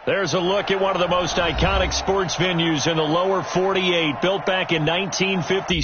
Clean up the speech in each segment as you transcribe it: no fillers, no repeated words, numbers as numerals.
There's a look at one of the most iconic sports venues in the lower 48, built back in 1950.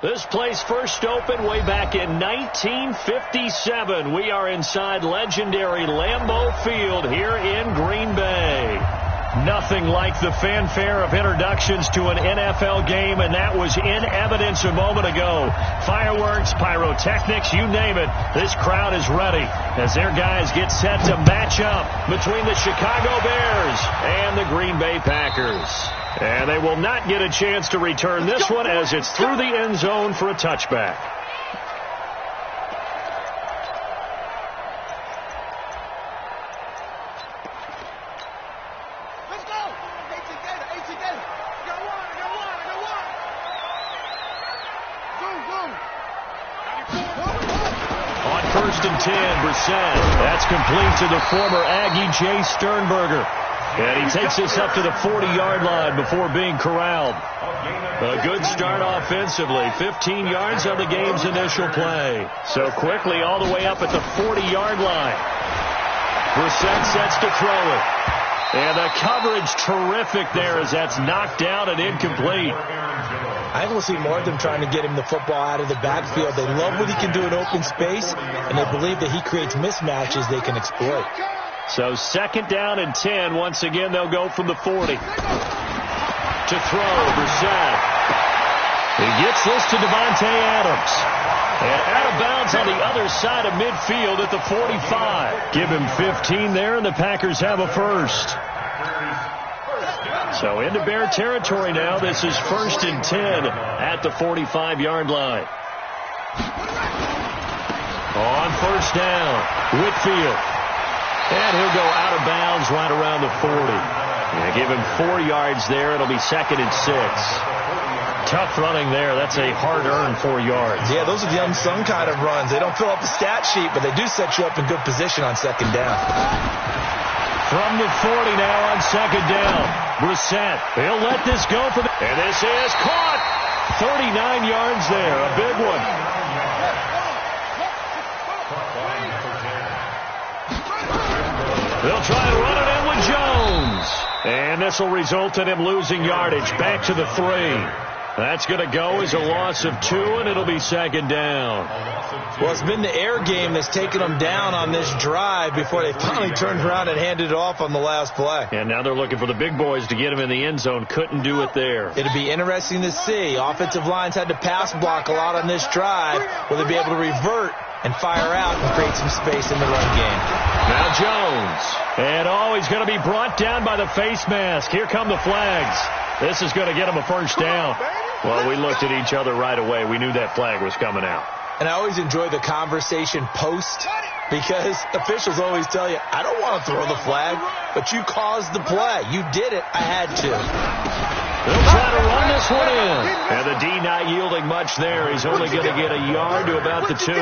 This place first opened way back in 1957. We are inside legendary Lambeau Field here in Green Bay. Nothing like the fanfare of introductions to an NFL game, and that was in evidence a moment ago. Fireworks, pyrotechnics, you name it. This crowd is ready as their guys get set to match up between the Chicago Bears and the Green Bay Packers. And they will not get a chance to return this one as it's through the end zone for a touchback. Let's go! 18 data, 18 data. I got one. On first and 10, Brissett. That's complete to the former Aggie, Jay Sternberger. And he takes this up to the 40-yard line before being corralled. A good start offensively. 15 yards on the game's initial play. So quickly all the way up at the 40-yard line. Brissett sets to throw it. And the coverage terrific there as that's knocked down and incomplete. I will see more of them trying to get him the football out of the backfield. They love what he can do in open space, and they believe that he creates mismatches they can exploit. So second down and 10. Once again, they'll go from the 40. To throw, Brissett. He gets this to Devontae Adams. And out of bounds on the other side of midfield at the 45. Give him 15 there, and the Packers have a first. So into Bear territory now. This is first and 10 at the 45-yard line. On first down, Whitfield. And he'll go out of bounds right around the 40. Yeah, give him 4 yards there. It'll be second and 6. Tough running there. That's a hard-earned 4 yards. Yeah, those are the unsung kind of runs. They don't fill up the stat sheet, but they do set you up in good position on second down. From the 40 now on second down. Brissett. He'll let this go for the... And this is caught. 39 yards there. A big one. They'll try to run it in with Jones. And this will result in him losing yardage. Back to the 3. That's going to go as a loss of 2, and it'll be second down. Well, it's been the air game that's taken them down on this drive before they finally turned around and handed it off on the last play. And now they're looking for the big boys to get him in the end zone. Couldn't do it there. It'll be interesting to see. Offensive lines had to pass block a lot on this drive. Will they be able to revert and fire out and create some space in the run game? Now Jones. And he's going to be brought down by the face mask. Here come the flags. This is going to get him a first down. Well, we looked at each other right away. We knew that flag was coming out. And I always enjoy the conversation post because officials always tell you, I don't want to throw the flag, but you caused the play. You did it. I had to. They'll try to run this one in. And the D not yielding much there. He's only going to get a yard to about the 2.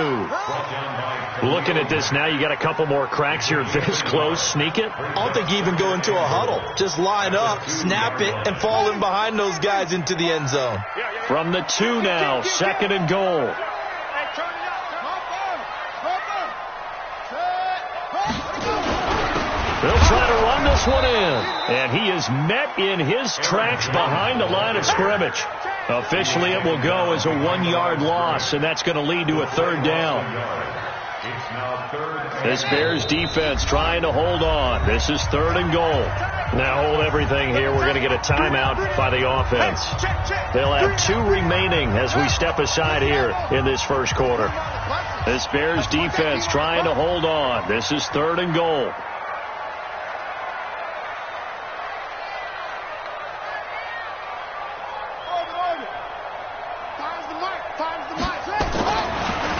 Looking at this now, you got a couple more cracks here this close. Sneak it. I don't think you even go into a huddle. Just line up, snap it, and fall in behind those guys into the end zone. From the 2 now, 2nd and goal. They'll try to run this one in. And he is met in his tracks behind the line of scrimmage. Officially, it will go as a 1-yard loss, and that's going to lead to a 3rd down. This Bears defense trying to hold on. This is 3rd and goal. Now hold everything here. We're going to get a timeout by the offense. They'll have 2 remaining as we step aside here in this first quarter. This Bears defense trying to hold on. This is 3rd and goal.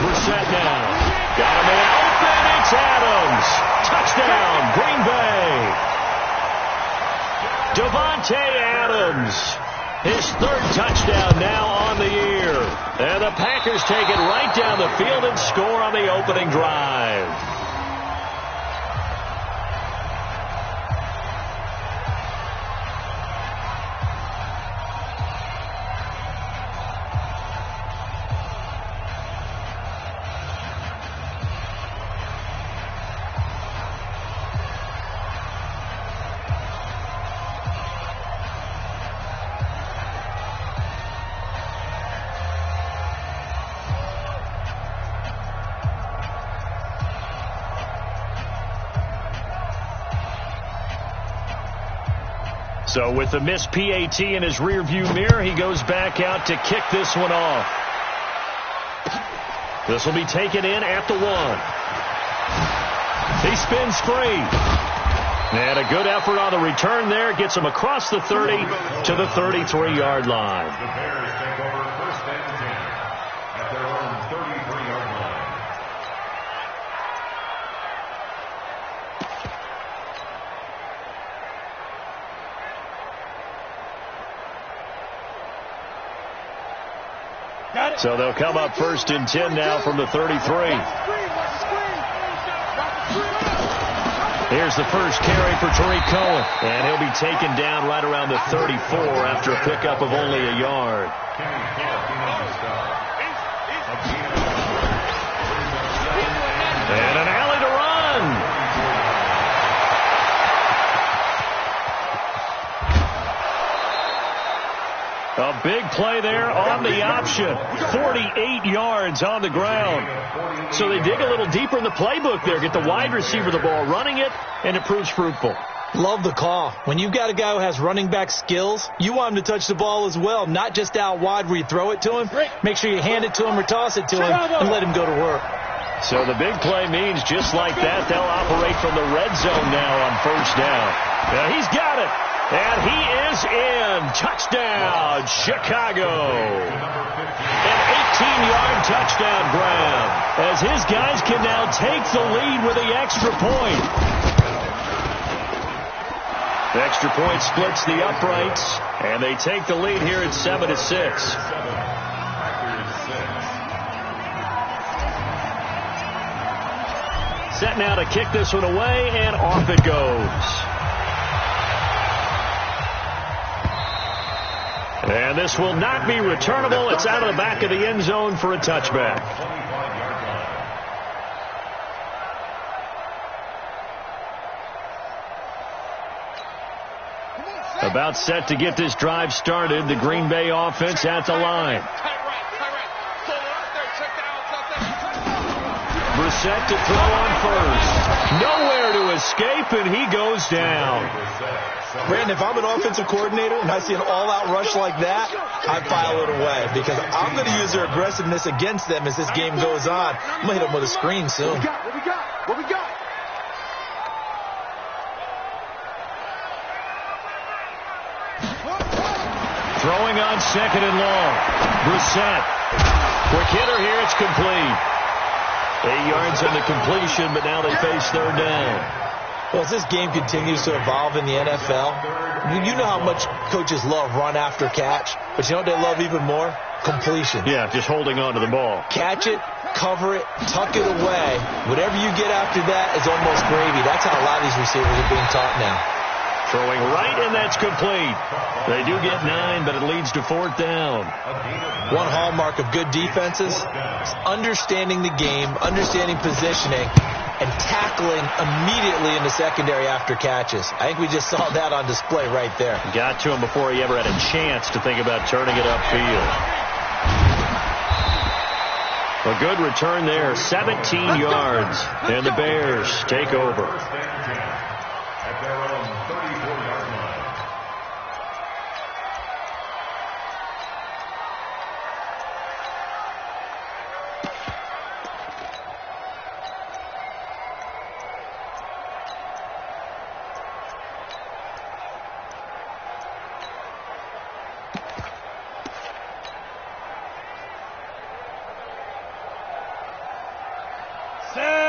Brissett now. Got a man open. It's Adams. Touchdown, Green Bay. Davante Adams. His 3rd touchdown now on the year. And the Packers take it right down the field and score on the opening drive. So with the missed PAT in his rearview mirror, he goes back out to kick this one off. This will be taken in at the 1. He spins free. And a good effort on the return there. Gets him across the 30 to the 33-yard line. The Bears take over 1st and 10 at their own 33-yard line. So they'll come up 1st and 10 now from the 33. Here's the first carry for Tariq Cohen. And he'll be taken down right around the 34 after a pickup of only a yard. And an alley to run. A big play there on the option. 48 yards on the ground. So they dig a little deeper in the playbook there. Get the wide receiver the ball, running it, and it proves fruitful. Love the call. When you've got a guy who has running back skills, you want him to touch the ball as well, not just out wide where you throw it to him. Make sure you hand it to him or toss it to him and let him go to work. So the big play means just like that, they'll operate from the red zone now on 1st down. Now he's got it. And he is in. Touchdown, Chicago. An 18-yard touchdown grab as his guys can now take the lead with the extra point. The extra point splits the uprights, and they take the lead here at 7-6. Set now to kick this one away, and off it goes. And this will not be returnable. It's out of the back of the end zone for a touchback. About set to get this drive started. The Green Bay offense at the line. Brissett to throw on 1st. Nowhere to escape, and he goes down. Brandon, if I'm an offensive coordinator and I see an all-out rush like that, I file it away because I'm going to use their aggressiveness against them as this game goes on. I'm going to hit them with a screen soon. What we got? What we got? Throwing on second and long. Brissett. Quick hitter here. It's complete. 8 yards on the completion, but now they face third down. Well, as this game continues to evolve in the NFL, you know how much coaches love run after catch, but you know what they love even more? Completion. Yeah, just holding on to the ball. Catch it, cover it, tuck it away. Whatever you get after that is almost gravy. That's how a lot of these receivers are being taught now. Throwing right, and that's complete. They do get 9, but it leads to fourth down. One hallmark of good defenses is understanding the game, understanding positioning, and tackling immediately in the secondary after catches. I think we just saw that on display right there. Got to him before he ever had a chance to think about turning it upfield. A good return there, 17 yards, and the Bears take over. At their own 34-yard line.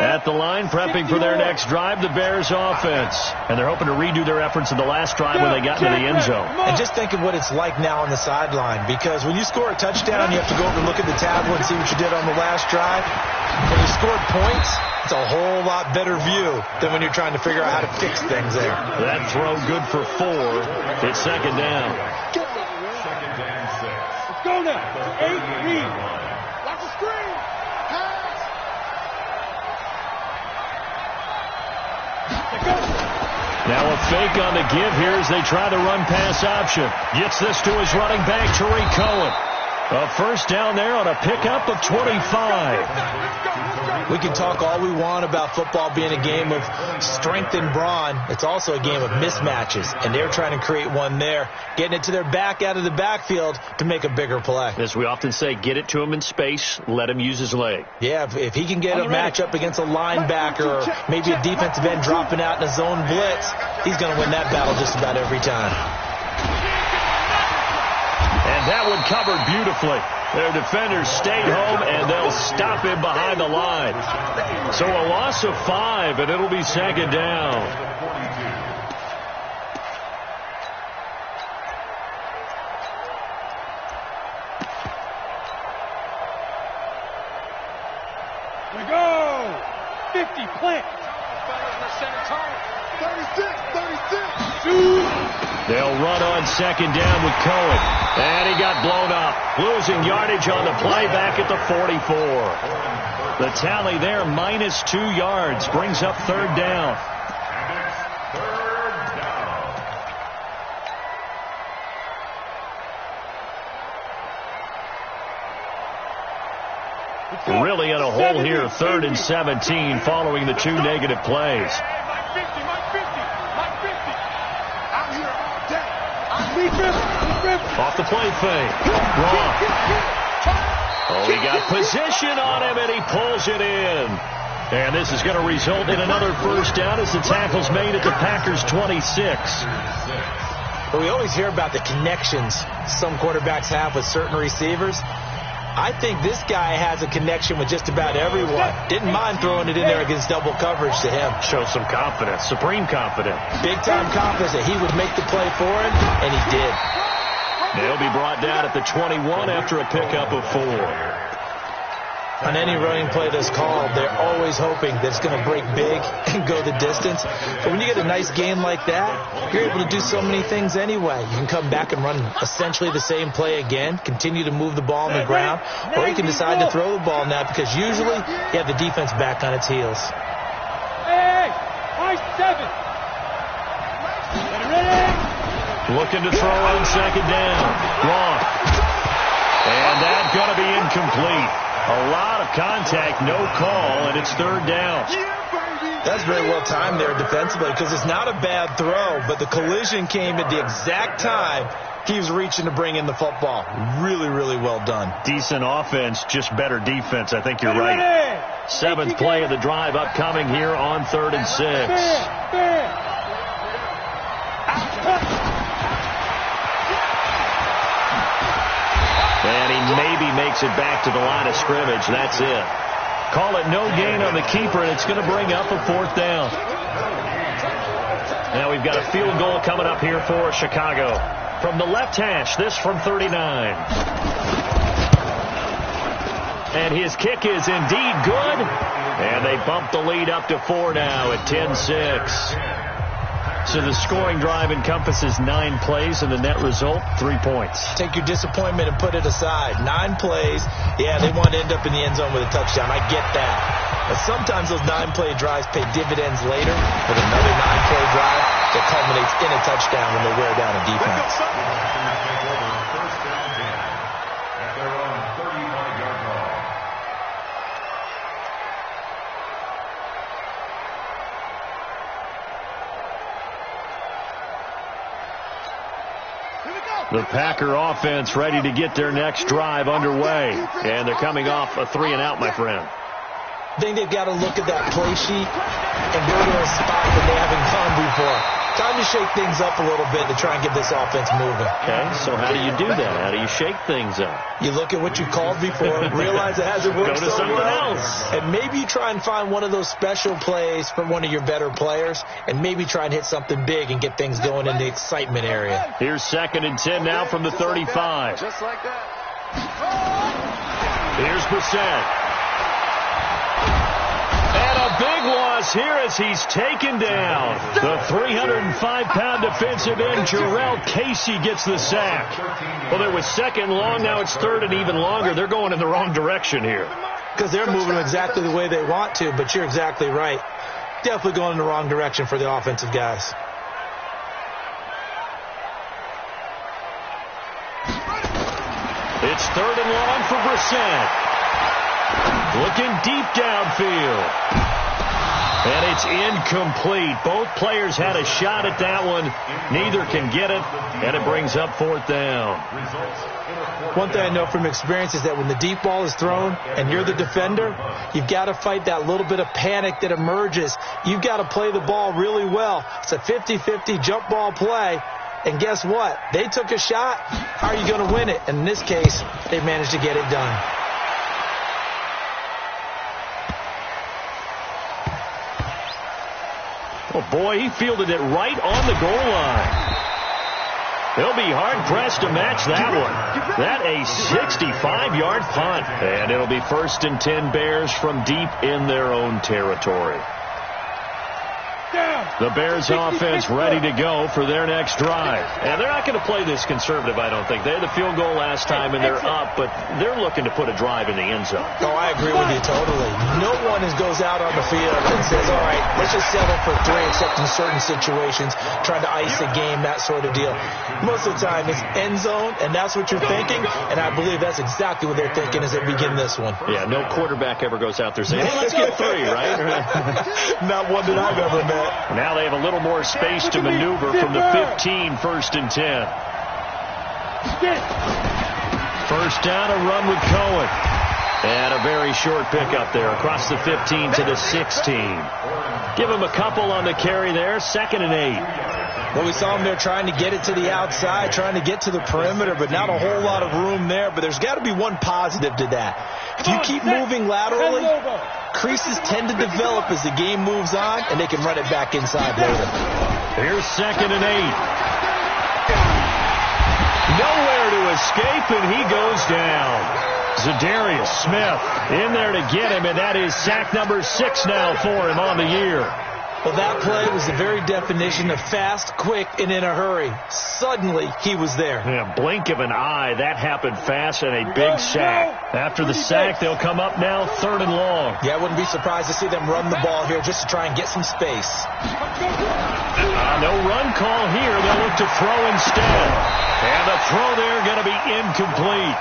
At the line, prepping for their next drive, the Bears offense. And they're hoping to redo their efforts in the last drive when they got into the end zone. And just think of what it's like now on the sideline, because when you score a touchdown, you have to go over and look at the tablet and see what you did on the last drive. When you scored points, it's a whole lot better view than when you're trying to figure out how to fix things there. That throw good for 4. It's second down. Second down 6. Let's go now. 8 read. Watch the screen. Pass. Now a fake on the give here as they try the run-pass option. Gets this to his running back, Tariq Cohen. A first down there on a pickup of 25. We can talk all we want about football being a game of strength and brawn. It's also a game of mismatches, and they're trying to create one there, getting it to their back out of the backfield to make a bigger play. As we often say, get it to him in space, let him use his leg. Yeah, if he can get a matchup against a linebacker or maybe a defensive end dropping out in a zone blitz, he's going to win that battle just about every time. And that one covered beautifully. Their defenders stayed home, and they'll stop him behind the line. So a loss of 5, and it'll be second down. We go. 50, plant. 36. They'll run on second down with Cohen. And he got blown up. Losing yardage on the play back at the 44. The tally there, minus 2 yards. Brings up third down. Really in a hole here, 3rd and 17 following the 2 negative plays. Off the play fake. Wrong. Oh, he got position on him, and he pulls it in. And this is going to result in another first down as the tackle's made at the Packers' 26. Well, we always hear about the connections some quarterbacks have with certain receivers. I think this guy has a connection with just about everyone. Didn't mind throwing it in there against double coverage to him. Shows some confidence, supreme confidence. Big-time confidence that he would make the play for him, and he did. They'll be brought down at the 21 after a pickup of 4. On any running play that's called, they're always hoping that it's going to break big and go the distance. But when you get a nice game like that, you're able to do so many things anyway. You can come back and run essentially the same play again, continue to move the ball on the ground, or you can decide to throw the ball now because usually you have the defense back on its heels. Hey, high 7. Ready? Looking to throw on second down. Wrong. And that's going to be incomplete. A lot of contact, no call, and it's third down. That's very well timed there defensively because it's not a bad throw, but the collision came at the exact time he was reaching to bring in the football. Really, really well done. Decent offense, just better defense. I think you're right. 7th play of the drive upcoming here on 3rd and 6. And he maybe makes it back to the line of scrimmage. That's it. Call it no gain on the keeper, and it's going to bring up a 4th down. Now we've got a field goal coming up here for Chicago. From the left hash, this from 39. And his kick is indeed good. And they bump the lead up to 4 now at 10-6. So the scoring drive encompasses 9 plays, and the net result, 3 points. Take your disappointment and put it aside. 9 plays. Yeah, they want to end up in the end zone with a touchdown. I get that. But sometimes those 9-play drives pay dividends later with another 9-play drive that culminates in a touchdown when they wear down a defense. The Packer offense ready to get their next drive underway. And they're coming off a 3-and-out, my friend. I think they've got to look at that play sheet and go to a spot that they haven't gone before. Time to shake things up a little bit to try and get this offense moving. Okay, so how do you do that? How do you shake things up? You look at what you called before, realize it hasn't worked so well, else. and maybe you try and find one of those special plays for one of your better players, and maybe try and hit something big and get things going in the excitement area. Here's 2nd and 10 now from the 35. Just like that. Here's Brissett. And a big loss here as he's taken down. The 305-pound defensive end, Jarrell Casey, gets the sack. Well, there was 2nd long. Now it's 3rd and even longer. They're going in the wrong direction here. Because they're moving exactly the way they want to, but you're exactly right. Definitely going in the wrong direction for the offensive guys. It's 3rd and long for Brissett. Looking deep downfield. And it's incomplete. Both players had a shot at that one. Neither can get it, and it brings up 4th down. One thing I know from experience is that when the deep ball is thrown and you're the defender, you've got to fight that little bit of panic that emerges. You've got to play the ball really well. It's a 50-50 jump ball play. And guess what? They took a shot. How are you going to win it? And in this case, they managed to get it done. Oh, boy, he fielded it right on the goal line. They'll be hard-pressed to match that one. That a 65-yard punt. And it'll be 1st and 10 Bears from deep in their own territory. The Bears offense ready to go for their next drive. And they're not going to play this conservative, I don't think. They had the field goal last time, and they're up, but they're looking to put a drive in the end zone. Oh, I agree with you totally. No one goes out on the field and says, all right, let's just settle for 3, except in certain situations, trying to ice a game, that sort of deal. Most of the time, it's end zone, and that's what you're thinking, and I believe that's exactly what they're thinking as they begin this one. Yeah, no quarterback ever goes out there saying, hey, let's get 3, right? Not one that I've ever met. Now they have a little more space to maneuver from the 15, 1st and 10. 1st down, a run with Cohen. And a very short pickup there across the 15 to the 16. Give him a couple on the carry there, 2nd and 8. Well, we saw him there trying to get it to the outside, trying to get to the perimeter, but not a whole lot of room there. But there's got to be one positive to that. If you keep moving laterally, creases tend to develop as the game moves on, and they can run it back inside later. Here's 2nd and 8. Nowhere to escape, and he goes down. Zadarius Smith in there to get him, and that is sack number 6 now for him on the year. Well, that play was the very definition of fast, quick, and in a hurry. Suddenly, he was there. Yeah, blink of an eye. That happened fast and a big sack. After the sack, they'll come up now 3rd and long. Yeah, I wouldn't be surprised to see them run the ball here just to try and get some space. No run call here. They'll look to throw instead. And the throw there going to be incomplete.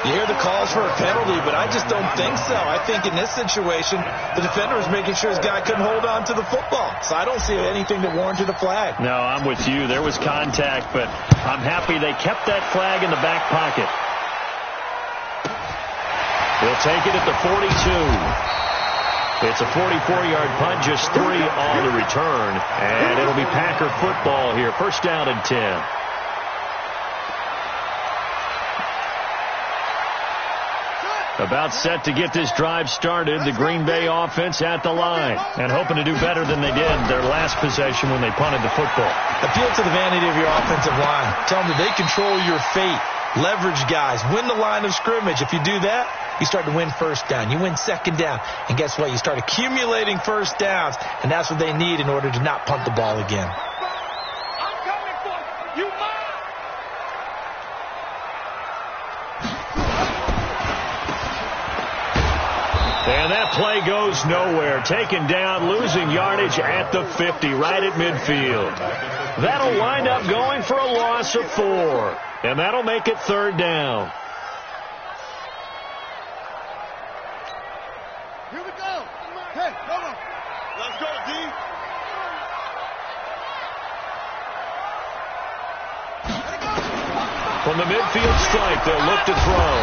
You hear the calls for a penalty, but I just don't think so. I think in this situation, the defender was making sure his guy couldn't hold on to the football. So I don't see anything that warranted a flag. No, I'm with you. There was contact, but I'm happy they kept that flag in the back pocket. They'll take it at the 42. It's a 44-yard punt, just 3 on the return. And it'll be Packer football here. 1st down and 10. About set to get this drive started. The Green Bay offense at the line and hoping to do better than they did their last possession when they punted the football. Appeal to the vanity of your offensive line. Tell them that they control your fate. Leverage guys. Win the line of scrimmage. If you do that, you start to win first down. You win second down. And guess what? You start accumulating first downs. And that's what they need in order to not punt the ball again. I'm coming for you. You mine. And that play goes nowhere. Taken down, losing yardage at the 50, right at midfield. That'll wind up going for a loss of 4. And that'll make it third down. Here we go. Hey, come on. Let's go, D. From the midfield stripe, they'll look to throw.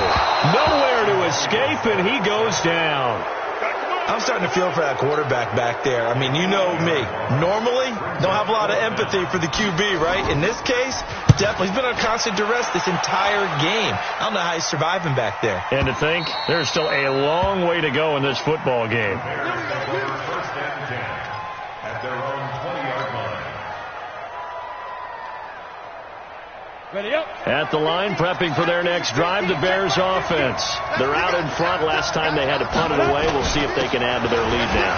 Nowhere to escape, and he goes down. I'm starting to feel for that quarterback back there. I mean, you know me. Normally, don't have a lot of empathy for the QB, right? In this case, definitely. He's been on constant duress this entire game. I don't know how he's surviving back there. And to think, there's still a long way to go in this football game. First and 10 at their own 20-yard line. Ready up. At the line, prepping for their next drive, the Bears offense. They're out in front. Last time they had to punt it away. We'll see if they can add to their lead now.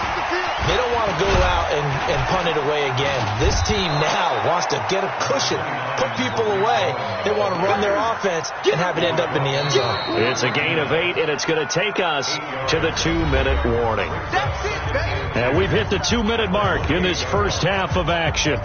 They don't want to go out and punt it away again. This team now wants to get a cushion, put people away. They want to run their offense and have it end up in the end zone. It's a gain of 8, and it's going to take us to the 2-minute warning. And we've hit the 2-minute mark in this first half of action.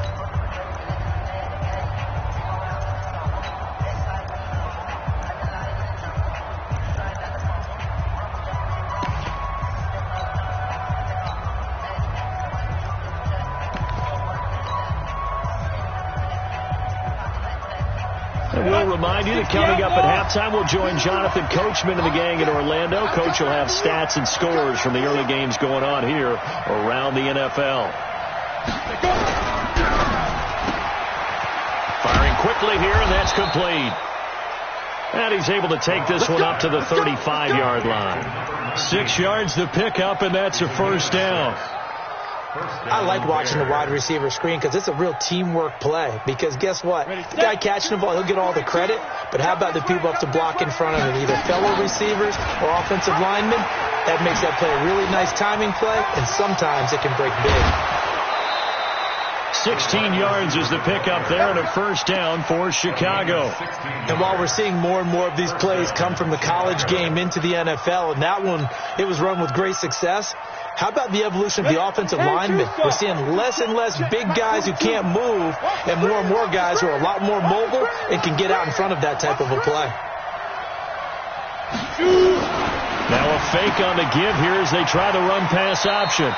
We'll remind you that coming up at halftime, we'll join Jonathan Coachman and the gang in Orlando. Coach will have stats and scores from the early games going on here around the NFL. Firing quickly here, and that's complete. And he's able to take this one up to the 35-yard line. 6 yards to pick up, and that's a first down. I like watching the wide receiver screen because it's a real teamwork play. Because guess what? The guy catching the ball, he'll get all the credit. But how about the people up to block in front of him, either fellow receivers or offensive linemen? That makes that play a really nice timing play, and sometimes it can break big. 16 yards is the pickup there, and a first down for Chicago. And while we're seeing more and more of these plays come from the college game into the NFL, and that one, it was run with great success. How about the evolution of the offensive linemen? We're seeing less and less big guys who can't move and more guys who are a lot more mobile and can get out in front of that type of a play. Now a fake on the give here as they try the run-pass option.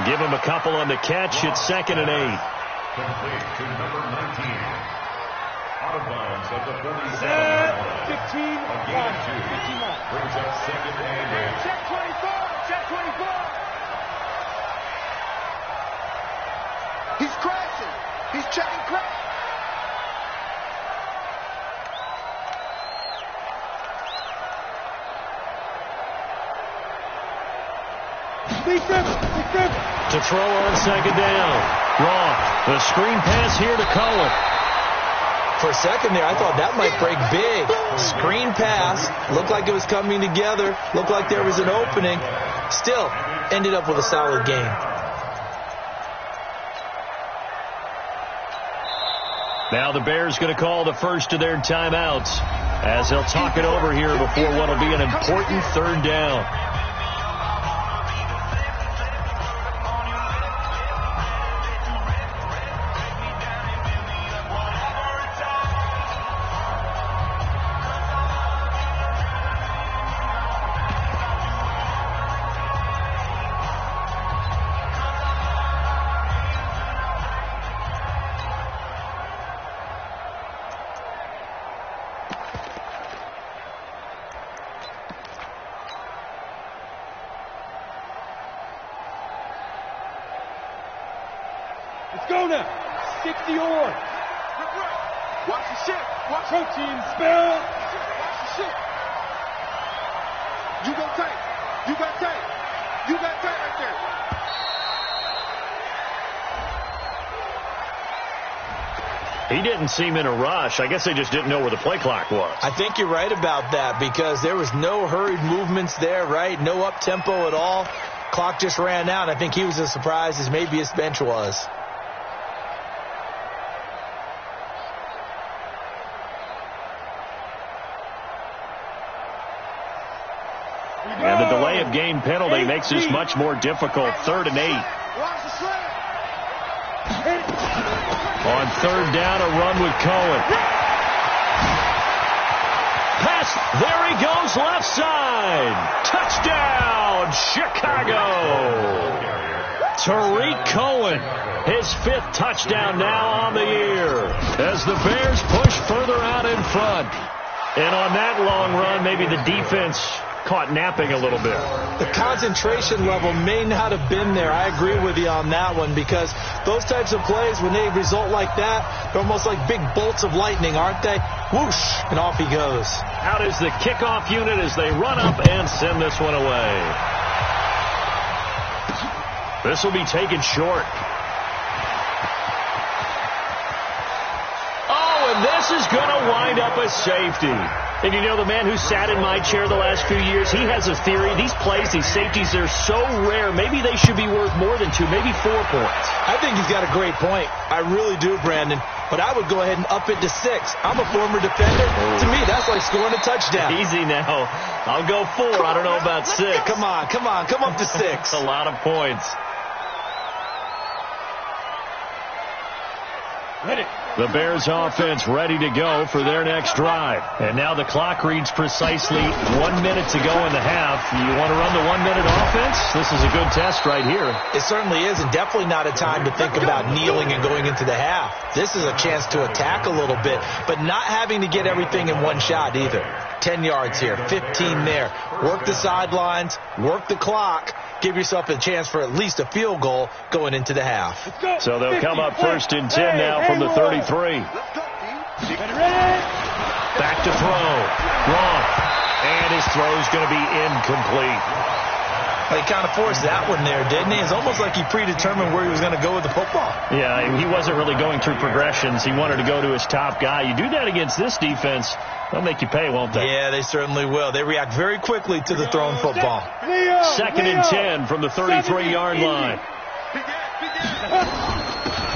Give him a couple on the catch. It's 2nd and 8. Complete to number 19. Out of bounds at the 47. 15. Again, 2. Brings up 2nd and 8. Check 24. Check 24. He's crashing. He's checking crash. To throw on 2nd down. Wrong. The screen pass here to Cullen. For a second there, I thought that might break big. Screen pass. Looked like it was coming together. Looked like there was an opening. Still, ended up with a solid game. Now the Bears going to call the first of their timeouts as they'll talk it over here before what will be an important third down. Let's go now. 60 on. Watch the shit. Watch protein spell. Watch the shit. You go tight. You got tight. You got tight right there. He didn't seem in a rush. I guess they just didn't know where the play clock was. I think you're right about that because there was no hurried movements there, right? No up-tempo at all. Clock just ran out. I think he was as surprised as maybe his bench was. And the delay of game penalty makes this much more difficult. 3rd and 8. On 3rd down, a run with Cohen. Pass. There he goes, left side. Touchdown, Chicago. Tariq Cohen, his 5th touchdown now on the year as the Bears push further out in front. And on that long run, maybe the defense caught napping a little bit. The concentration level may not have been there. I agree with you on that one because those types of plays, when they result like that, they're almost like big bolts of lightning, aren't they? Whoosh, and off he goes. Out is the kickoff unit as they run up and send this one away. This will be taken short. Oh, and this is going to wind up a safety. And you know, the man who sat in my chair the last few years, he has a theory. These plays, these safeties, they're so rare. Maybe they should be worth more than 2, maybe 4 points. I think he's got a great point. I really do, Brandon. But I would go ahead and up it to 6. I'm a former defender. To me, that's like scoring a touchdown. Easy now. I'll go 4. I don't know about 6. Come on. Come up to 6. A lot of points. The Bears offense ready to go for their next drive. And now the clock reads precisely 1 minute to go in the half. You want to run the 1 minute offense? This is a good test right here. It certainly is, and definitely not a time to think about kneeling and going into the half. This is a chance to attack a little bit, but not having to get everything in one shot either. 10 yards here, 15 there. Work the sidelines, work the clock. Give yourself a chance for at least a field goal going into the half. So they'll come up 1st and 10 now from the 33. Back to throw. Wrong. And his throw's going to be incomplete. He kind of forced that one there, didn't he? It's almost like he predetermined where he was going to go with the football. Yeah, he wasn't really going through progressions. He wanted to go to his top guy. You do that against this defense, they'll make you pay, won't they? Yeah, they certainly will. They react very quickly to the thrown football. 2nd and 10 from the 33-yard line.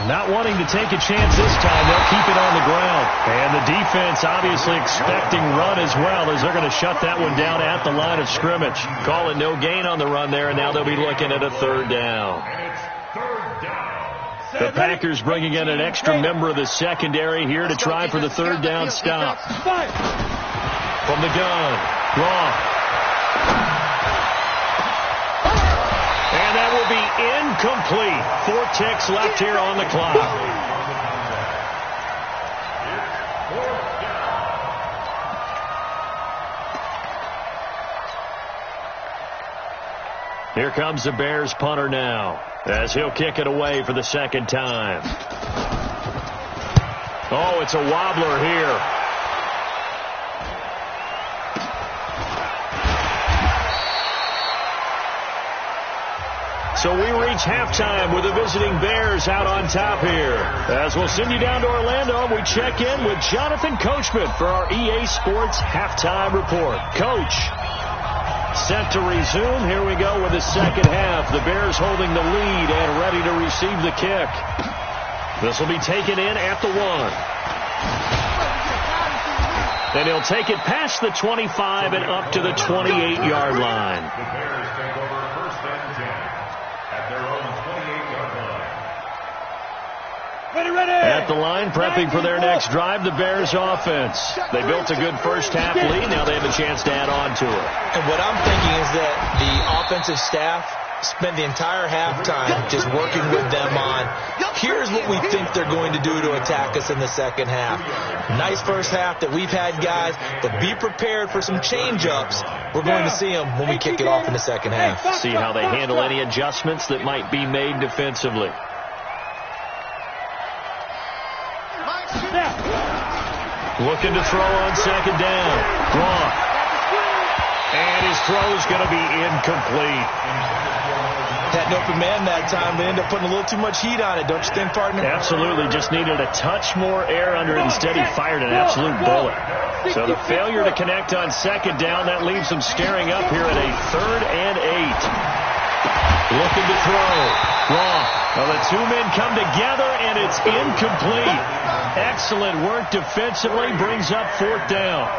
Not wanting to take a chance this time, they'll keep it on the ground. And the defense obviously expecting run as well as they're going to shut that one down at the line of scrimmage. Call it no gain on the run there, and now they'll be looking at a 3rd down. The Packers bringing in an extra member of the secondary here to try for the 3rd down stop. From the gun, Gronk. And that will be incomplete. 4 ticks left here on the clock. Here comes the Bears punter now, as he'll kick it away for the 2nd time. Oh, it's a wobbler here. So we reach halftime with the visiting Bears out on top here. As we'll send you down to Orlando, we check in with Jonathan Coachman for our EA Sports Halftime Report. Coach, set to resume. Here we go with the 2nd half. The Bears holding the lead and ready to receive the kick. This will be taken in at the 1. And he'll take it past the 25 and up to the 28-yard line. The Bears take over 1st and 10 at their own 28-yard line. At the line, prepping for their next drive, the Bears offense. They built a good first half lead. Now they have a chance to add on to it. And what I'm thinking is that the offensive staff spent the entire halftime just working with them on, here's what we think they're going to do to attack us in the 2nd half. Nice first half that we've had, guys, but be prepared for some change-ups. We're going to see them when we kick it off in the 2nd half. See how they handle any adjustments that might be made defensively. Looking to throw on 2nd down. Gronk. And his throw is going to be incomplete. Had an open man that time. They ended up putting a little too much heat on it, don't you think, partner? Absolutely. Just needed a touch more air under it. Instead, he fired an absolute bullet. So the failure to connect on second down, that leaves them staring up here at a 3rd and 8. Looking to throw. Wrong. Well, the two men come together, and it's incomplete. Excellent work defensively. Brings up 4th down.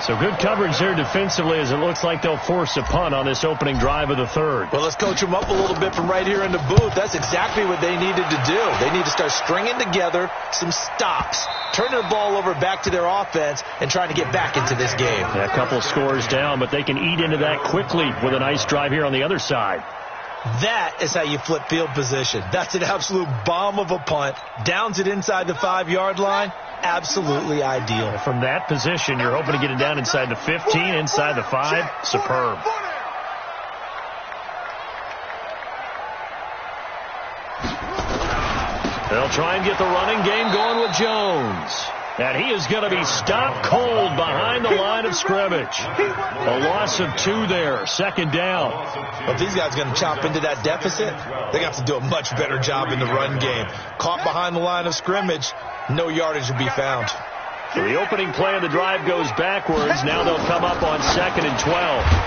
So good coverage there defensively, as it looks like they'll force a punt on this opening drive of the 3rd. Well, let's coach them up a little bit from right here in the booth. That's exactly what they needed to do. They need to start stringing together some stops, turning the ball over back to their offense, and trying to get back into this game. Yeah, a couple of scores down, but they can eat into that quickly with a nice drive here on the other side. That is how you flip field position. That's an absolute bomb of a punt. Downs it inside the 5-yard line. Absolutely ideal. From that position, you're hoping to get it down inside the 15, inside the 5. Superb. They'll try and get the running game going with Jones. And he is going to be stopped cold behind the line of scrimmage. A loss of 2 there, 2nd down. Well, if these guys are going to chop into that deficit, they got to do a much better job in the run game. Caught behind the line of scrimmage, no yardage will be found. So the opening play of the drive goes backwards. Now they'll come up on 2nd and 12.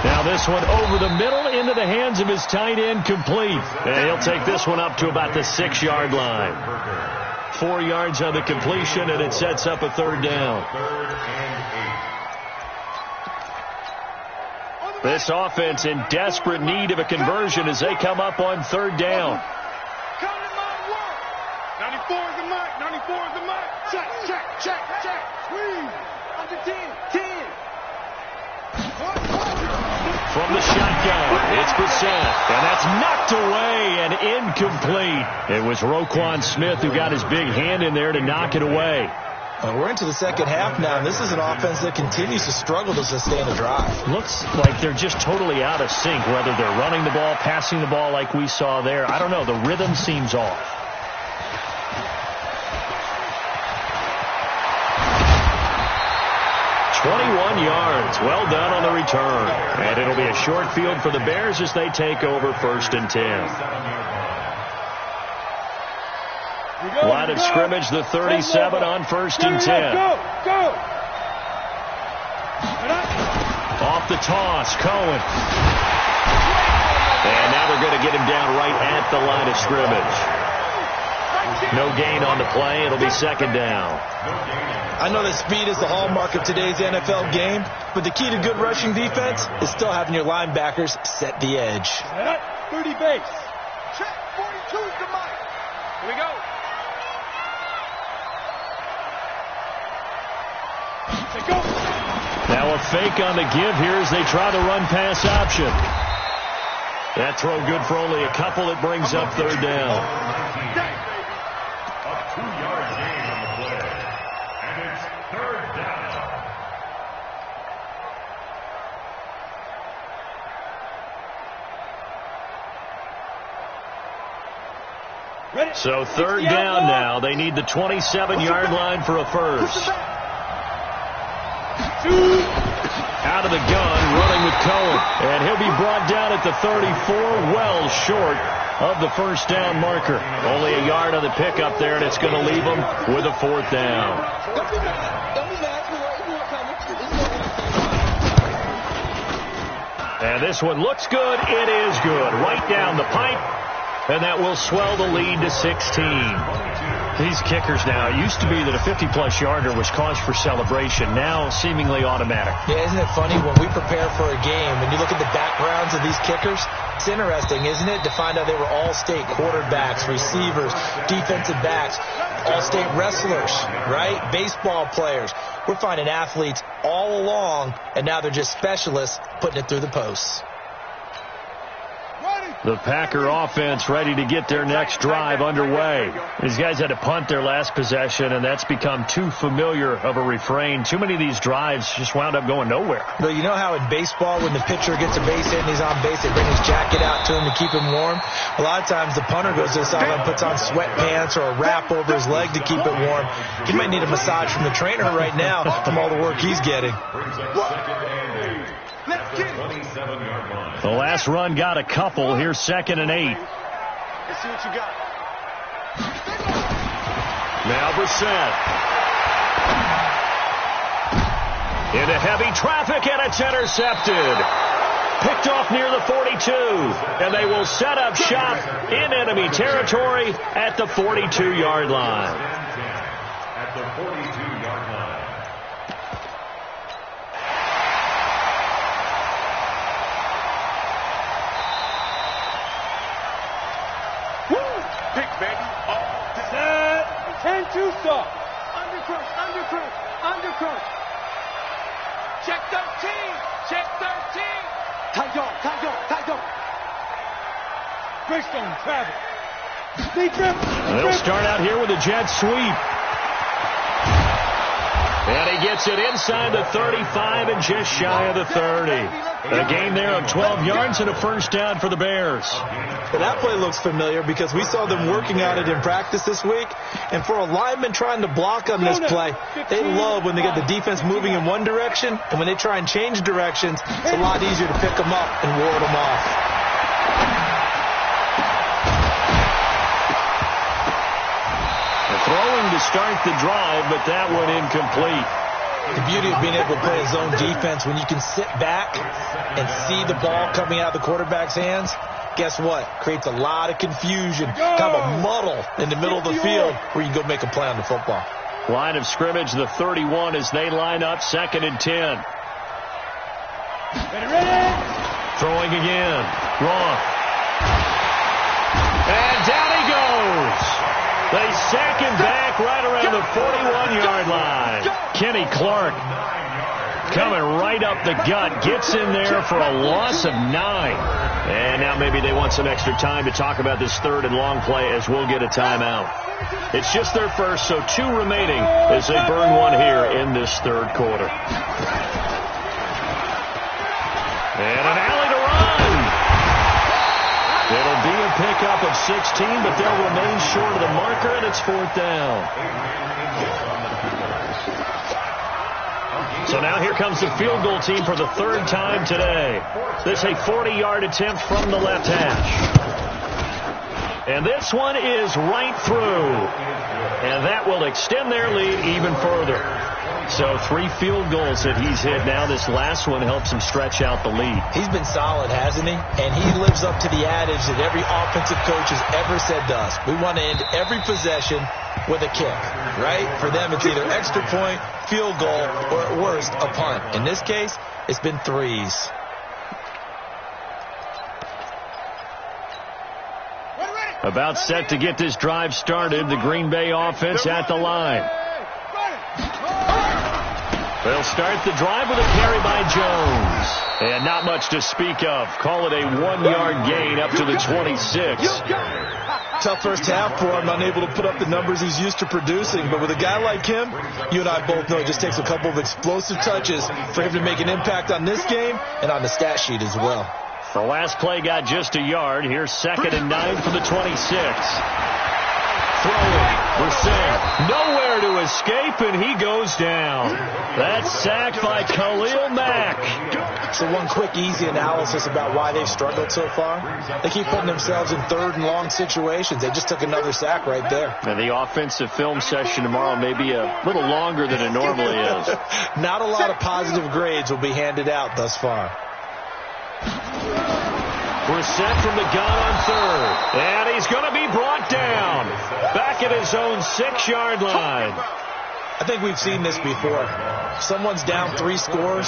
Now this one over the middle into the hands of his tight end, complete. And he'll take this one up to about the 6-yard line. 4 yards on the completion, and it sets up a 3rd down. This offense in desperate need of a conversion as they come up on 3rd down. 94 is the mark. 94 is the mark. Check. Squeeze. Under 10. From the shotgun, it's Brissett, and that's knocked away and incomplete. It was Roquan Smith who got his big hand in there to knock it away. We're into the second half now, and this is an offense that continues to struggle to sustain a drive. Looks like they're just totally out of sync, whether they're running the ball, passing the ball like we saw there. I don't know. The rhythm seems off. 21 yards. Well done on the return. And it'll be a short field for the Bears as they take over 1st and 10. Line of scrimmage, the 37 on 1st and 10. Go. Off the toss, Cohen. And now they're going to get him down right at the line of scrimmage. No gain on the play. It'll be 2nd down. I know that speed is the hallmark of today's NFL game, but the key to good rushing defense is still having your linebackers set the edge. 30 base. Check. 42 is the mark. Here we go. Go. Now a fake on the give here as they try the run-pass option. That throw good for only a couple. It brings up 3rd down. A 2-yard gain on the play. And it's 3rd down. So 3rd down now. They need the 27-yard line for a first. Out of the gun, running with Cohen. And he'll be brought down at the 34, well short of the 1st down marker. Only a yard on the pickup there, and it's going to leave them with a 4th down. And this one looks good. It is good. Right down the pipe. And that will swell the lead to 16. These kickers now, it used to be that a 50-plus yarder was cause for celebration. Now seemingly automatic. Yeah, isn't it funny when we prepare for a game and you look at the backgrounds of these kickers? It's interesting, isn't it, to find out they were all-state quarterbacks, receivers, defensive backs, all-state wrestlers, right? Baseball players. We're finding athletes all along, and now they're just specialists putting it through the posts. The Packer offense ready to get their next drive underway. These guys had to punt their last possession, and that's become too familiar of a refrain. Too many of these drives just wound up going nowhere. Well, you know how in baseball, when the pitcher gets a base hit and he's on base, they bring his jacket out to him to keep him warm? A lot of times the punter goes to the sideline, puts on sweatpants or a wrap over his leg to keep it warm. He might need a massage from the trainer right now from all the work he's getting. 27-yard line. The last run got a couple. Here's 2nd and 8. Let's see what you got. Now Brissett. Into heavy traffic, and it's intercepted. Picked off near the 42. And they will set up shop in enemy territory at the 42-yard line. At the 42-yard line. Pick, baby. Set. 10-2 stop. Undercrunch, undercrunch, undercrunch. Check 13. Check 13. Tight dog, tight dog, tight dog. Greystone, travel. They'll start out here with a jet sweep. And he gets it inside the 35 and just shy of the 30. A gain there of 12 yards and a first down for the Bears. But that play looks familiar because we saw them working on it in practice this week. And for a lineman trying to block on this play, they love when they get the defense moving in one direction. And when they try and change directions, it's a lot easier to pick them up and ward them off. Throwing to start the drive, but that one incomplete. The beauty of being able to play a zone defense, when you can sit back and see the ball coming out of the quarterback's hands, guess what? Creates a lot of confusion, kind of a muddle in the middle of the field where you can go make a play on the football. Line of scrimmage, the 31 as they line up, 2nd and 10. Throwing again. Wrong. And down he goes. They sack him back right around the 41-yard line. Kenny Clark coming right up the gut. Gets in there for a loss of 9. And now maybe they want some extra time to talk about this 3rd and long play as we'll get a timeout. It's just their first, so 2 remaining as they burn one here in this 3rd quarter. And an alley to run. It'll be a pickup of 16, but they'll remain short of the marker, and it's 4th down. So now here comes the field goal team for the 3rd time today. This is a 40-yard attempt from the left hash. And this one is right through. And that will extend their lead even further. So 3 field goals that he's hit now. This last one helps him stretch out the lead. He's been solid, hasn't he? And he lives up to the adage that every offensive coach has ever said to us. We want to end every possession with a kick, right? For them, it's either extra point, field goal, or at worst, a punt. In this case, it's been 3s. About set to get this drive started. The Green Bay offense at the line. They'll start the drive with a carry by Jones. And not much to speak of. Call it a 1-yard gain up to the 26. Tough first half for him, unable to put up the numbers he's used to producing. But with a guy like him, you and I both know it just takes a couple of explosive touches for him to make an impact on this game and on the stat sheet as well. The last play got just a yard. Here's 2nd and 9 for the 26. Throwing. Brissett nowhere to escape, and he goes down. That's sacked by Khalil Mack. So one quick, easy analysis about why they've struggled so far. They keep putting themselves in 3rd and long situations. They just took another sack right there. And the offensive film session tomorrow may be a little longer than it normally is. Not a lot of positive grades will be handed out thus far. Brissett from the gun on 3rd. And he's going to be brought down. Back at his own 6-yard line. I think we've seen this before. Someone's down 3 scores.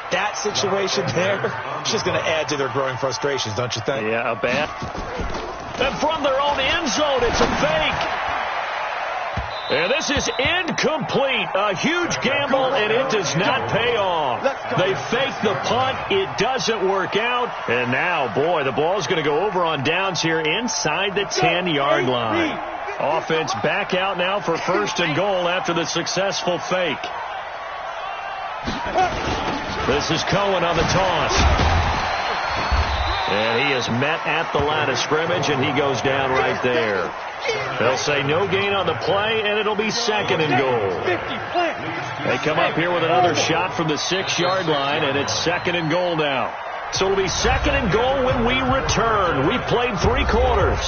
That situation there is just going to add to their growing frustrations, don't you think? Yeah, a bad. And from their own end zone, it's a fake. And this is incomplete. A huge gamble, and it does not pay off. They fake the punt. It doesn't work out. And now, boy, the ball's going to go over on downs here inside the 10-yard line. Offense back out now for 1st and goal after the successful fake. This is Cohen on the toss. And he is met at the line of scrimmage, and he goes down right there. They'll say no gain on the play, and it'll be second and goal. They come up here with another shot from the 6-yard line, and it's second and goal now. So it'll be second and goal when we return. We've played 3 quarters.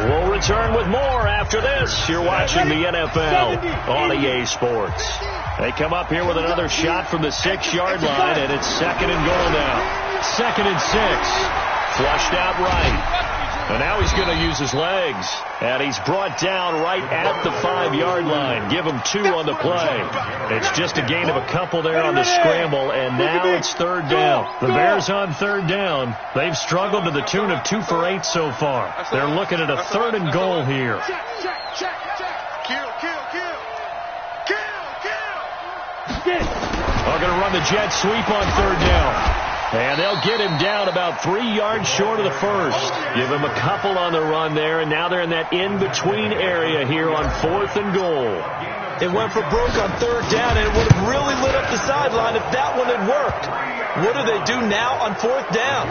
We'll return with more after this. You're watching the NFL on EA Sports. They come up here with another shot from the 6-yard line, and it's second and goal now. Second and 6. Flushed out right. And now he's going to use his legs. And he's brought down right at the 5-yard line. Give him 2 on the play. It's just a gain of a couple there on the scramble, and now it's third down. The Bears on third down. They've struggled to the tune of 2 for 8 so far. They're looking at a third and goal here. They're going to run the jet sweep on third down. And they'll get him down about 3 yards short of the first. Give him a couple on the run there, and now they're in that in-between area here on fourth and goal. It went for broke on third down, and it would have really lit up the sideline if that one had worked. What do they do now on fourth down?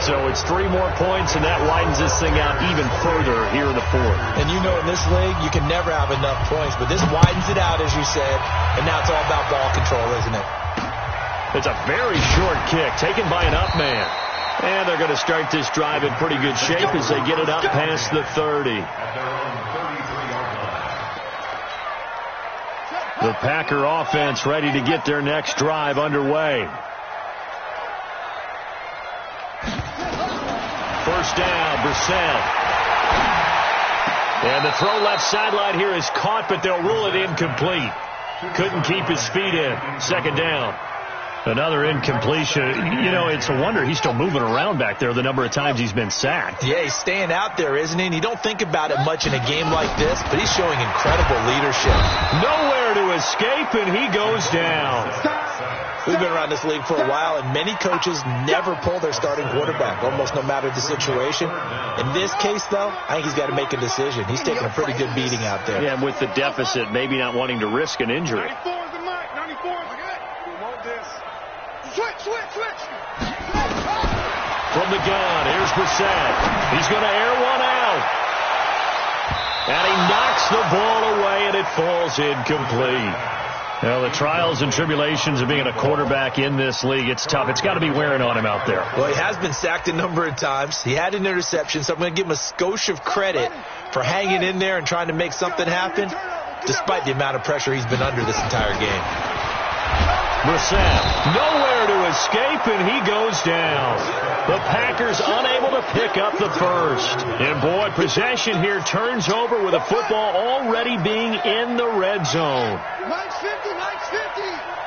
So it's 3 more points, and that widens this thing out even further here in the fourth. And you know in this league, you can never have enough points, but this widens it out, as you said, and now it's all about ball control, isn't it? It's a very short kick taken by an up man. And they're going to start this drive in pretty good shape as they get it up past the 30. The Packer offense ready to get their next drive underway. First down, Brissett. And the throw left sideline here is caught, but they'll rule it incomplete. Couldn't keep his feet in. Second down. Another incompletion. You know, it's a wonder he's still moving around back there the number of times he's been sacked. Yeah, he's staying out there, isn't he? And you don't think about it much in a game like this, but he's showing incredible leadership. Nowhere to escape, and he goes down. We've been around this league for a while, and many coaches never pull their starting quarterback, almost no matter the situation. In this case, though, I think he's got to make a decision. He's taking a pretty good beating out there. Yeah, and with the deficit, maybe not wanting to risk an injury. 94 is the mic. 94 is good. We want this. Switch. From the gun, here's Brissett. He's going to air one out. And he knocks the ball away, and it falls incomplete. Well, the trials and tribulations of being a quarterback in this league, it's tough. It's got to be wearing on him out there. Well, he has been sacked a number of times. He had an interception, so I'm going to give him a skosh of credit for hanging in there and trying to make something happen, despite the amount of pressure he's been under this entire game. Brissett, nowhere to escape, and he goes down. The Packers unable to pick up the first. And, boy, possession here turns over with the football already being in the red zone. Mike's 50.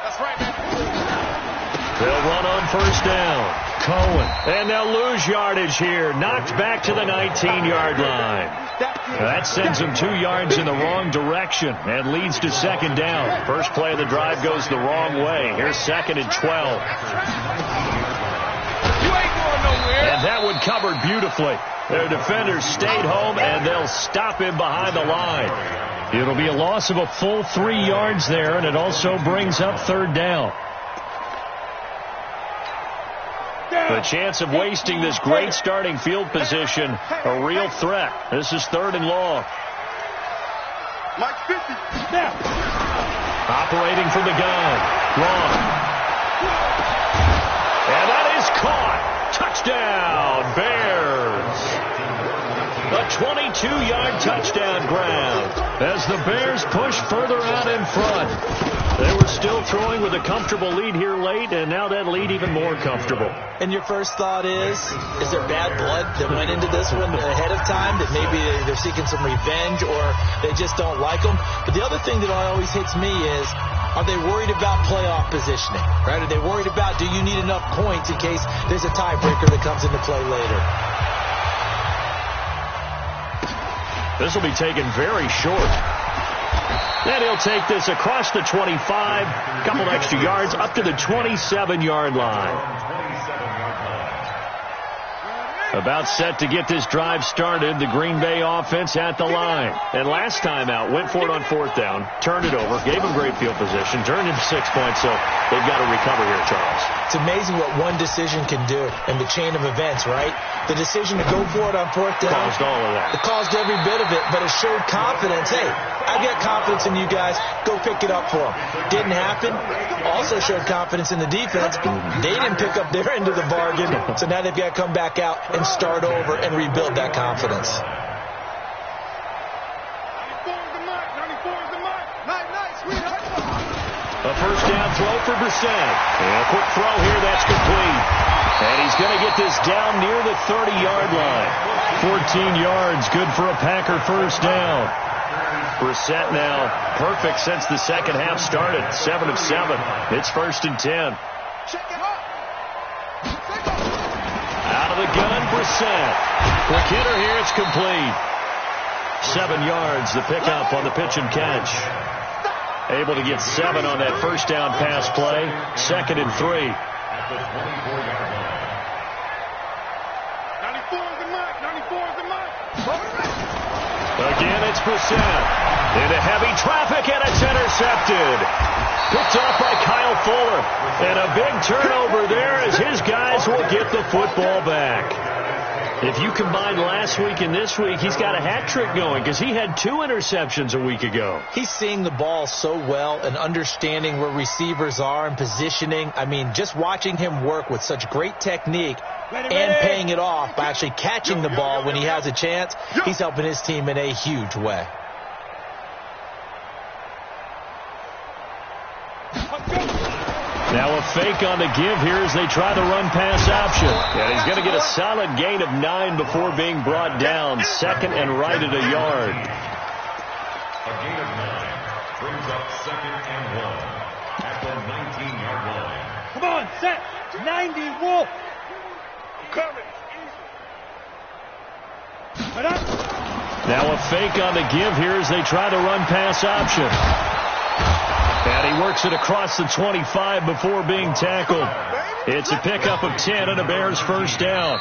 That's right, man. They'll run on first down. Cohen. And they'll lose yardage here. Knocked back to the 19-yard line. That sends them 2 yards in the wrong direction and leads to second down. First play of the drive goes the wrong way. Here's second and 12. And that one covered beautifully. Their defenders stayed home, and they'll stop him behind the line. It'll be a loss of a full 3 yards there, and it also brings up third down. The chance of wasting this great starting field position, a real threat. This is third and long. Mike's 50. Now. Operating from the gun. Long. And that is caught. Touchdown, Bears. A 22-yard touchdown grab as the Bears push further out in front. They were still throwing with a comfortable lead here late, and now that lead even more comfortable. And your first thought is there bad blood that went into this one ahead of time, that maybe they're seeking some revenge or they just don't like them? But the other thing that always hits me is, are they worried about playoff positioning? Right? Are they worried about, do you need enough points in case there's a tiebreaker that comes into play later? This will be taken very short. Then he'll take this across the 25, a couple extra yards, up to the 27-yard line. About set to get this drive started, the Green Bay offense at the line. And last time out, went for it on fourth down, turned it over, gave them great field position, turned into 6 points, so they've got to recover here, Charles. It's amazing what one decision can do in the chain of events, right? The decision to go for it on fourth down. Caused all of that. It caused every bit of it, but it showed confidence. Hey, I've got confidence in you guys. Go pick it up for them. Didn't happen. Also showed confidence in the defense. They didn't pick up their end of the bargain, so now they've got to come back out and start over and rebuild that confidence. A first down throw for Brissett. And a quick throw here, that's complete. And he's going to get this down near the 30-yard line. 14 yards, good for a Packer first down. Brissett now perfect since the second half started. 7 of 7. It's 1st and 10. Out of the gun, Brissett. Quick hitter here, it's complete. 7 yards, the pickup on the pitch and catch. Able to get 7 on that first down pass play. 2nd and 3. Again, it's Brissett. Into heavy traffic, and it's intercepted. Picked off by Kyle Fuller. And a big turnover there as his guys will get the football back. If you combine last week and this week, he's got a hat trick going because he had 2 interceptions a week ago. He's seeing the ball so well and understanding where receivers are and positioning. I mean, just watching him work with such great technique and paying it off by actually catching the ball when he has a chance, he's helping his team in a huge way. Now a fake on the give here as they try the run-pass option. And he's going to get a solid gain of 9 before being brought down. 2nd and right at a yard. A gain of 9 brings up 2nd and 1 at the 19-yard line. Come on, set. 90, Wolf. Coming. Now a fake on the give here as they try the run-pass option. And he works it across the 25 before being tackled. It's a pickup of 10 and a Bears first down.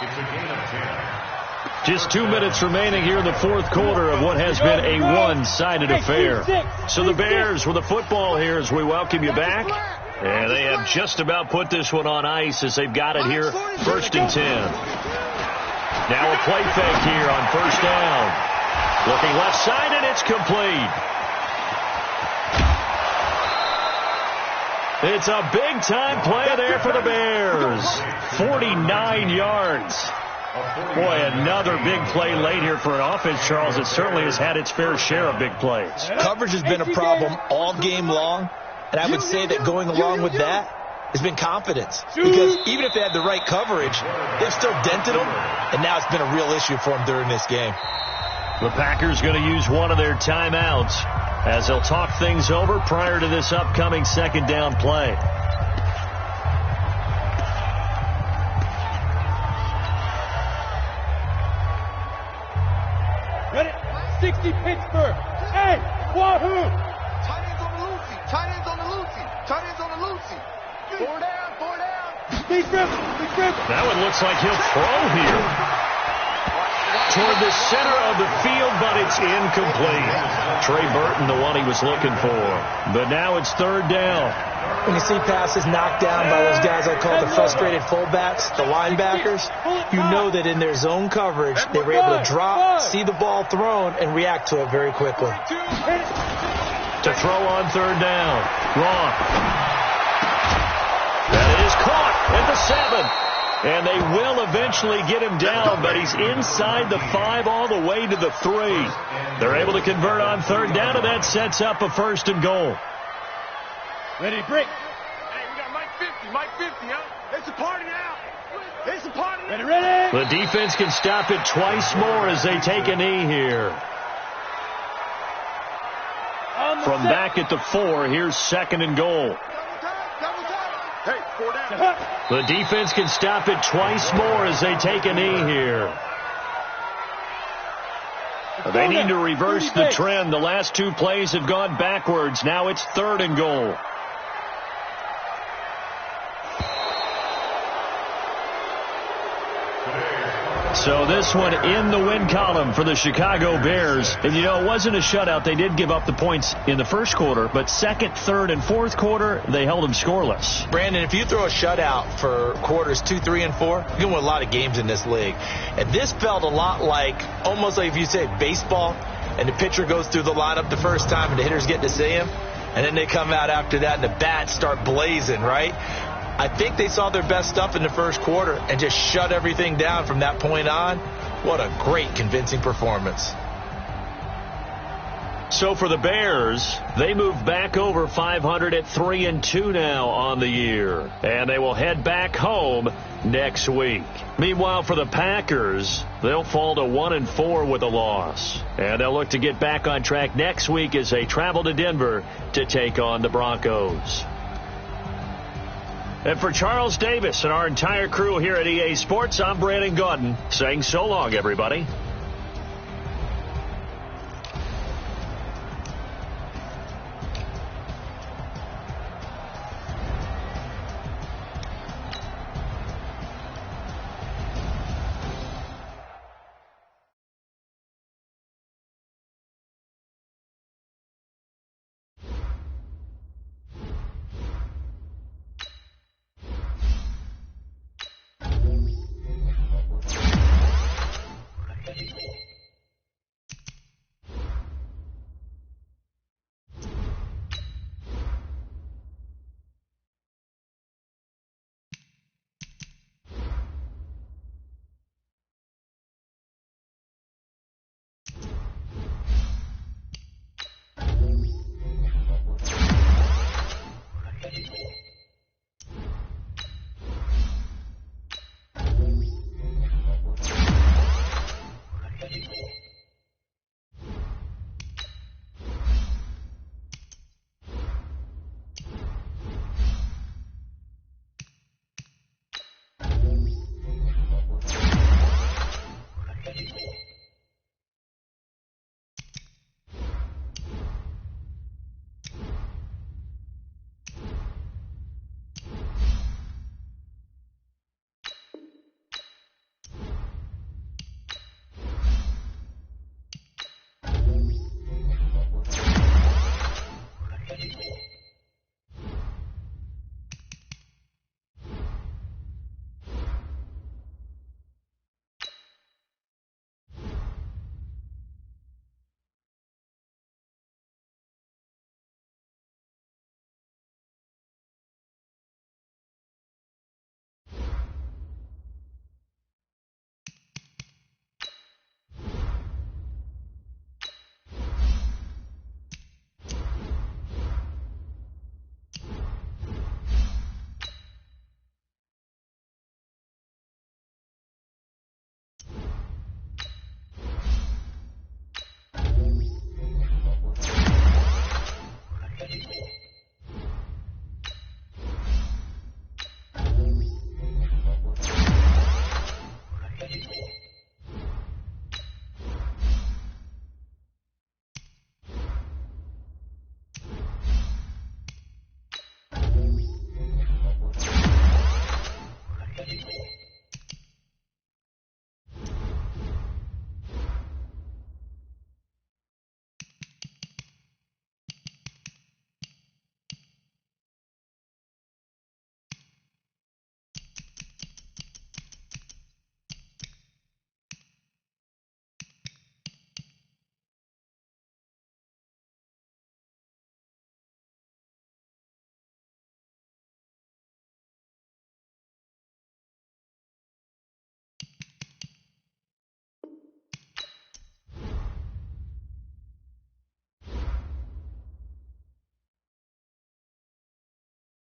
It's a gain of 10. Just 2 minutes remaining here in the fourth quarter of what has been a one-sided affair. So the Bears with the football here as we welcome you back. And they have just about put this one on ice as they've got it here, 1st and 10. Now a play fake here on first down. Looking left side, and it's complete. It's a big-time play there for the Bears. 49 yards. Boy, another big play late here for an offense, Charles. It certainly has had its fair share of big plays. Coverage has been a problem all game long, and I would say that going along with that has been confidence. Because even if they had the right coverage, they've still dented them, and now it's been a real issue for them during this game. The Packers going to use one of their timeouts as they'll talk things over prior to this upcoming 2nd down play. Ready? 60 Pittsburgh. Hey, Wahoo! Tight ends on the Lucy. Tight ends on the Lucy. Tight ends on the Lucy. 4 down, 4 down. Big grip, big grip. Now it looks like he'll throw here. Toward the center of the field, but it's incomplete. Trey Burton, the one he was looking for. But now it's 3rd down. When you see passes knocked down by those guys I call the frustrated fullbacks, the linebackers, you know that in their zone coverage, they were able to drop, see the ball thrown, and react to it very quickly. To throw on 3rd down. Wrong. That is caught at the 7. And they will eventually get him down, but he's inside the 5 all the way to the 3. They're able to convert on 3rd down, and that sets up a 1st and goal. Ready to break. Hey, we got Mike 50, Mike 50, huh? It's a party now. It's a party now. Ready, ready. The defense can stop it twice more as they take a knee here. From back at the 4, here's 2nd and goal. Hey, 4 down. The defense can stop it twice more as they take a knee here. They need to reverse the trend. The last 2 plays have gone backwards. Now it's 3rd and goal. So this one in the win column for the Chicago Bears. And, it wasn't a shutout. They did give up the points in the first quarter, but second, third, and fourth quarter, they held them scoreless. Brandon, if you throw a shutout for quarters 2, 3, and 4, you can win a lot of games in this league. And this felt a lot almost like if you say baseball, and the pitcher goes through the lineup the first time, and the hitters get to see him, and then they come out after that, and the bats start blazing, right? I think they saw their best stuff in the first quarter and just shut everything down from that point on. What a great, convincing performance. So for the Bears, they move back over 500 at 3-2 now on the year. And they will head back home next week. Meanwhile, for the Packers, they'll fall to 1-4 with a loss. And they'll look to get back on track next week as they travel to Denver to take on the Broncos. And for Charles Davis and our entire crew here at EA Sports, I'm Brandon Gaudin saying so long, everybody.